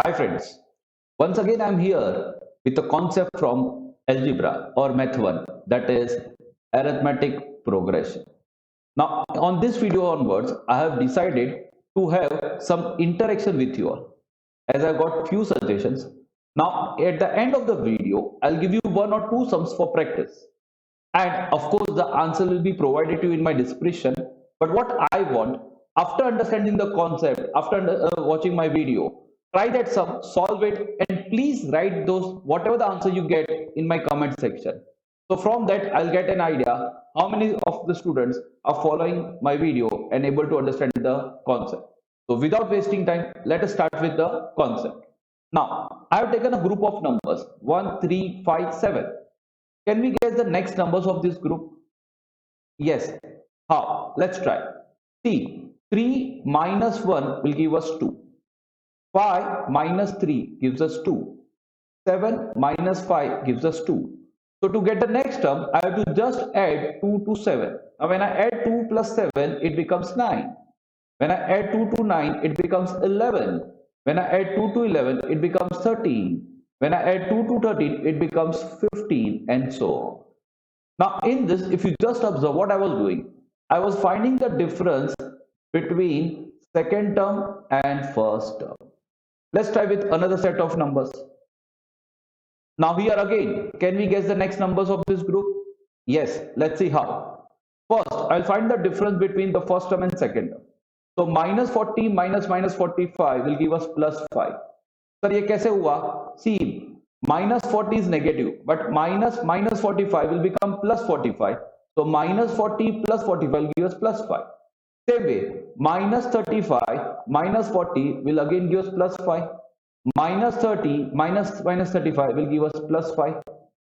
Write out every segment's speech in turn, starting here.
Hi friends, once again I'm here with a concept from algebra or math 1, that is arithmetic progression. Now on this video onwards I have decided to have some interaction with you all as I got few suggestions. Now at the end of the video I'll give you one or two sums for practice, and of course the answer will be provided to you in my description. But what I want, after understanding the concept, after watching my video, try that sum, solve it, and please write those whatever the answer you get in my comment section. So from that I'll get an idea how many of the students are following my video and able to understand the concept. So without wasting time, let us start with the concept. Now I have taken a group of numbers 1, 3, 5, 7. Can we guess the next numbers of this group? Yes. How? Let's try. See, 3 minus 1 will give us 2. 5 minus 3 gives us 2. 7 minus 5 gives us 2. So to get the next term, I have to just add 2 to 7. Now when I add 2 plus 7, it becomes 9. When I add 2 to 9, it becomes 11. When I add 2 to 11, it becomes 13. When I add 2 to 13, it becomes 15, and so on. Now in this, if you just observe what I was doing, I was finding the difference between second term and first term. Let's try with another set of numbers. Now here again, can we guess the next numbers of this group? Yes, let's see how. First, I'll find the difference between the first term and second term. So minus 40 minus 45 will give us plus 5. Sir, ये कैसे हुआ? See, minus 40 is negative, but minus 45 will become plus 45. So minus 40 plus 45 will give us plus 5. Same way, minus 35 minus 40 will again give us plus 5. Minus 30 minus 35 will give us plus 5.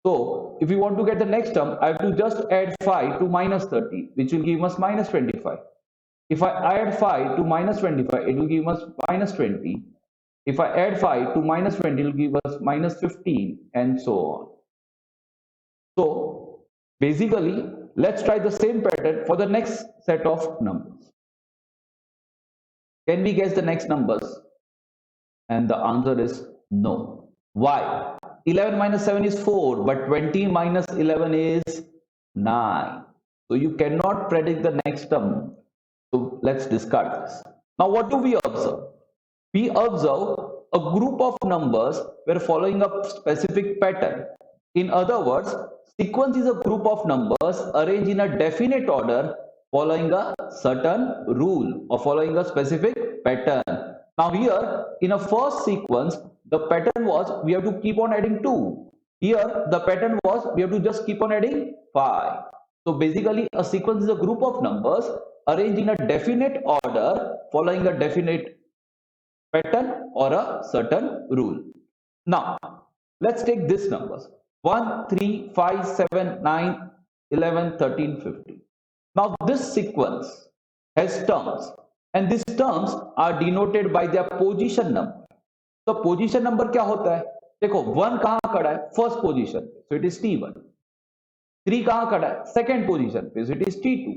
So if you want to get the next term, I have to just add 5 to minus 30, which will give us minus 25. If I add 5 to minus 25, it will give us minus 20. If I add 5 to minus 20, it will give us minus 15, and so on. So basically, let's try the same pattern for the next set of numbers. Can we guess the next numbers? And the answer is no. Why? 11 minus 7 is 4, but 20 minus 11 is 9. So you cannot predict the next term. So let's discard this. Now what do we observe? We observe a group of numbers where following a specific pattern. In other words, sequence is a group of numbers arranged in a definite order following a certain rule or following a specific pattern. Now here in a first sequence, the pattern was we have to keep on adding 2. Here the pattern was we have to just keep on adding 5. So basically a sequence is a group of numbers arranged in a definite order following a definite pattern or a certain rule. Now let's take these numbers 1, 3, 5, 7, 9, 11, 13, 15. Now this sequence has terms, and these terms are denoted by their position number. तो position number क्या होता है? देखो 1 कहां खड़ा है? First position पे, so it is T1. 3 कहां खड़ा है? सेकंड पोजीशन पे, सो इट इज T2.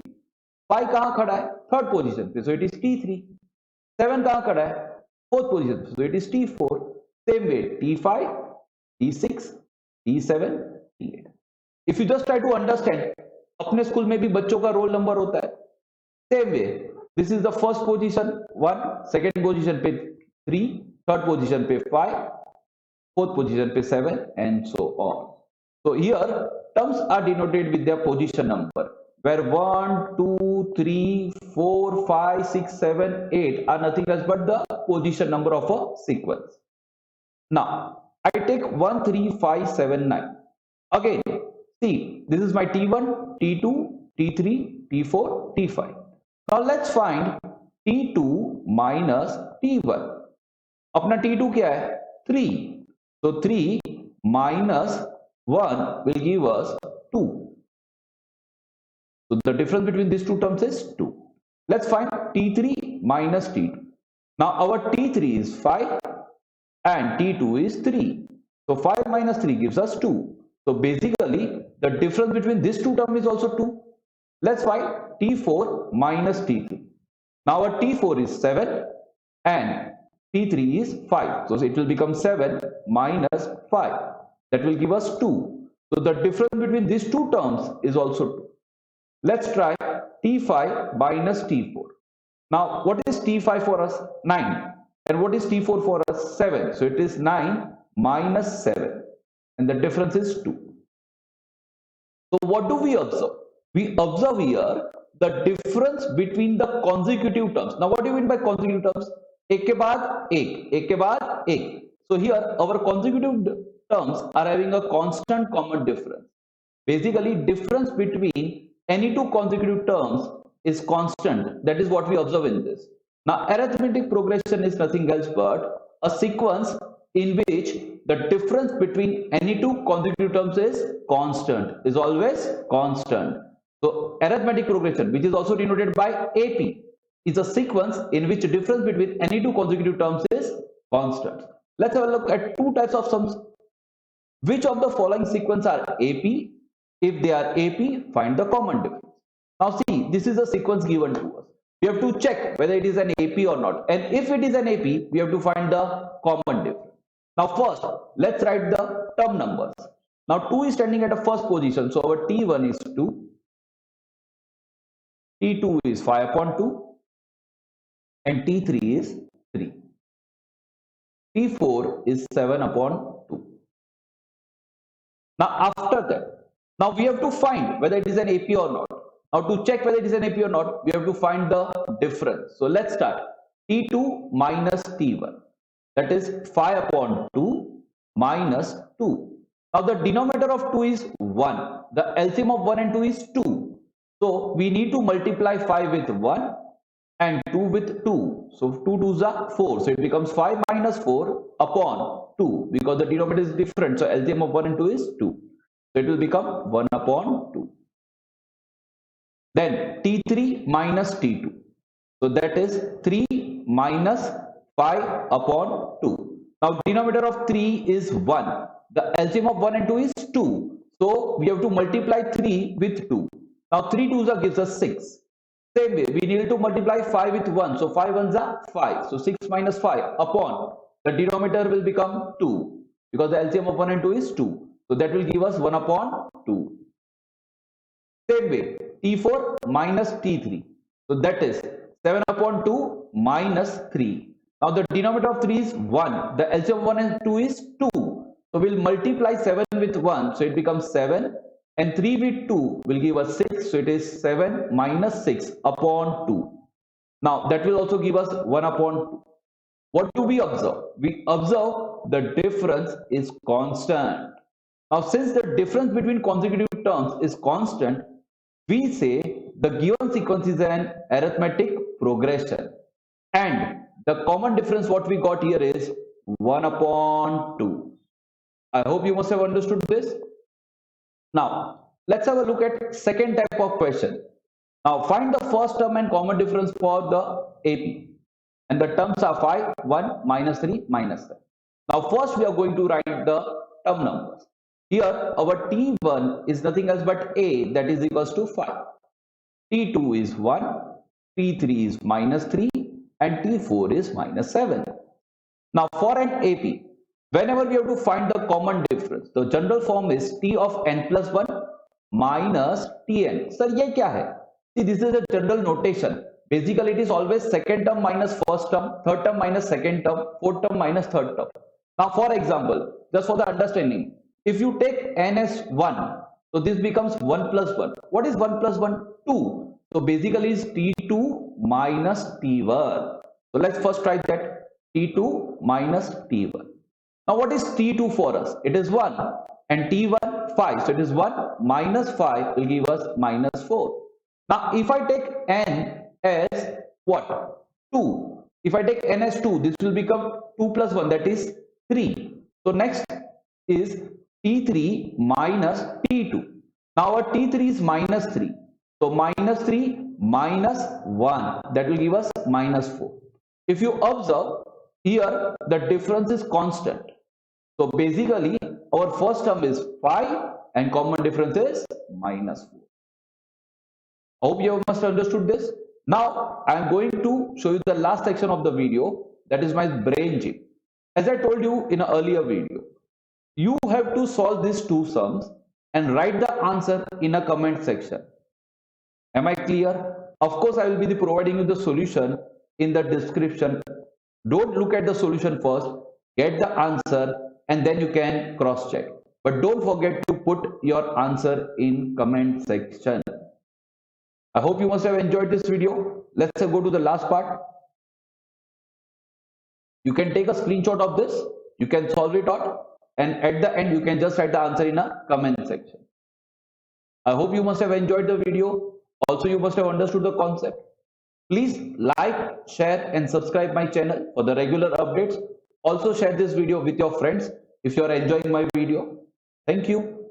5 कहां खड़ा है? थर्ड पोजीशन पे, सो इट इज T3. 7 कहां खड़ा है? फोर्थ पोजीशन पे, so it is T4. Same way T5, T6, T7, T8. If you just try to understand, अपने स्कूल में भी बच्चों का रोल नंबर होता है. Same way this is the first position 1, second position पे 3, थर्ड पोजीशन पे 5, फोर्थ पोजीशन पे 7, and so on. So here terms are denoted with their position number, where 1, 2, 3, 4, 5, 6, 7, 8 are nothing else but the position number of a sequence. Now I take 1, 3, 5, 7, 9. Again, see, this is my T1, T2, T3, T4, T5. Now let's find T2 minus T1. अपना T2 क्या है? 3. So 3 minus 1 will give us 2. So the difference between these two terms is 2. Let's find T3 minus T2. Now our T3 is 5 and T2 is 3. So 5 minus 3 gives us 2. So basically the difference between these two terms is also 2. Let's find T4 minus T3. Now our T4 is 7 and T3 is 5. So it will become 7 minus 5. That will give us 2. So the difference between these two terms is also 2. Let's try T5 minus T4. Now, what is T5 for us? 9. And what is T4 for us? 7. So it is 9 minus 7. And the difference is 2. So what do we observe? We observe here the difference between the consecutive terms. Now, what do you mean by consecutive terms? एक के बाद एक के बाद एक. So here our consecutive terms are having a constant common difference. Basically, difference between any two consecutive terms is constant. That is what we observe in this. Now, arithmetic progression is nothing else but a sequence in which the difference between any two consecutive terms is constant, is always constant. So, arithmetic progression, which is also denoted by AP, is a sequence in which the difference between any two consecutive terms is constant. Let's have a look at two types of sums. Which of the following sequence are AP? If they are AP, find the common difference. Now see, this is a sequence given to us. We have to check whether it is an AP or not. And if it is an AP, we have to find the common difference. Now first, let's write the term numbers. Now 2 is standing at a first position. So our T1 is 2. T2 is 5 upon 2. And T3 is 3. T4 is 7 upon 2. Now after that, now we have to find whether it is an AP or not. Now to check whether it is an AP or not, we have to find the difference. So let's start. T2 minus T1. That is 5 upon 2 minus 2. Now the denominator of 2 is 1. The LCM of 1 and 2 is 2. So we need to multiply 5 with 1 and 2 with 2. So 2 2s are 4. So it becomes 5 minus 4 upon 2 because the denominator is different. So LCM of 1 and 2 is 2. So it will become 1 upon 2. Then T3 minus T2. So that is 3 minus 5 upon 2. Now denominator of 3 is 1. The LCM of 1 and 2 is 2. So we have to multiply 3 with 2. Now 3 2s gives us 6. Same way, we need to multiply 5 with 1. So 5 1s are 5. So 6 minus 5 upon the denominator will become 2 because the LCM of 1 and 2 is 2. So that will give us 1 upon 2. Same way, T4 minus T3. So that is 7 upon 2 minus 3. Now the denominator of 3 is 1. The LCM of 1 and 2 is 2. So we'll multiply 7 with 1. So it becomes 7. And 3 with 2 will give us 6. So it is 7 minus 6 upon 2. Now that will also give us 1 upon 2. What do we observe? We observe the difference is constant. Now since the difference between consecutive terms is constant, we say the given sequence is an arithmetic progression. And the common difference what we got here is 1 upon 2. I hope you must have understood this. Now, let's have a look at second type of question. Now, find the first term and common difference for the AP. And the terms are 5, 1, minus 3, minus 7. Now, first we are going to write the term numbers. Here, our T1 is nothing else but A, that is equals to 5. T2 is 1, T3 is minus 3, and T4 is minus 7. Now, for an AP, whenever we have to find the common difference, the general form is T of n plus 1 minus Tn. Sir, ye kya hai? See, this is a general notation. Basically, it is always second term minus first term, third term minus second term, fourth term minus third term. Now, for example, just for the understanding, if you take n as 1, so this becomes 1 plus 1. What is 1 plus 1? 2. So basically, it's T2 minus T1. So let's first try that. T2 minus T1. Now what is T2 for us? It is 1 and T1 5. So it is 1 minus 5 will give us minus 4. Now if I take n as what? 2. If I take n as 2, this will become 2 plus 1, that is 3. So next is T3 minus T2. Now our T3 is minus 3. So minus 3 minus 1, that will give us minus 4. If you observe, here the difference is constant. So basically our first term is 5 and common difference is minus 4. Hope you must have understood this. Now I am going to show you the last section of the video, that is my brain gym. As I told you in an earlier video, you have to solve these two sums and write the answer in a comment section. Am I clear? Of course, I will be providing you the solution in the description. Don't look at the solution first, get the answer, and then you can cross check. But don't forget to put your answer in comment section. I hope you must have enjoyed this video. Let's go to the last part. You can take a screenshot of this, you can solve it out, and at the end you can just write the answer in a comment section. I hope you must have enjoyed the video. Also, you must have understood the concept. Please like, share and subscribe my channel for the regular updates. Also share this video with your friends if you are enjoying my video. Thank you.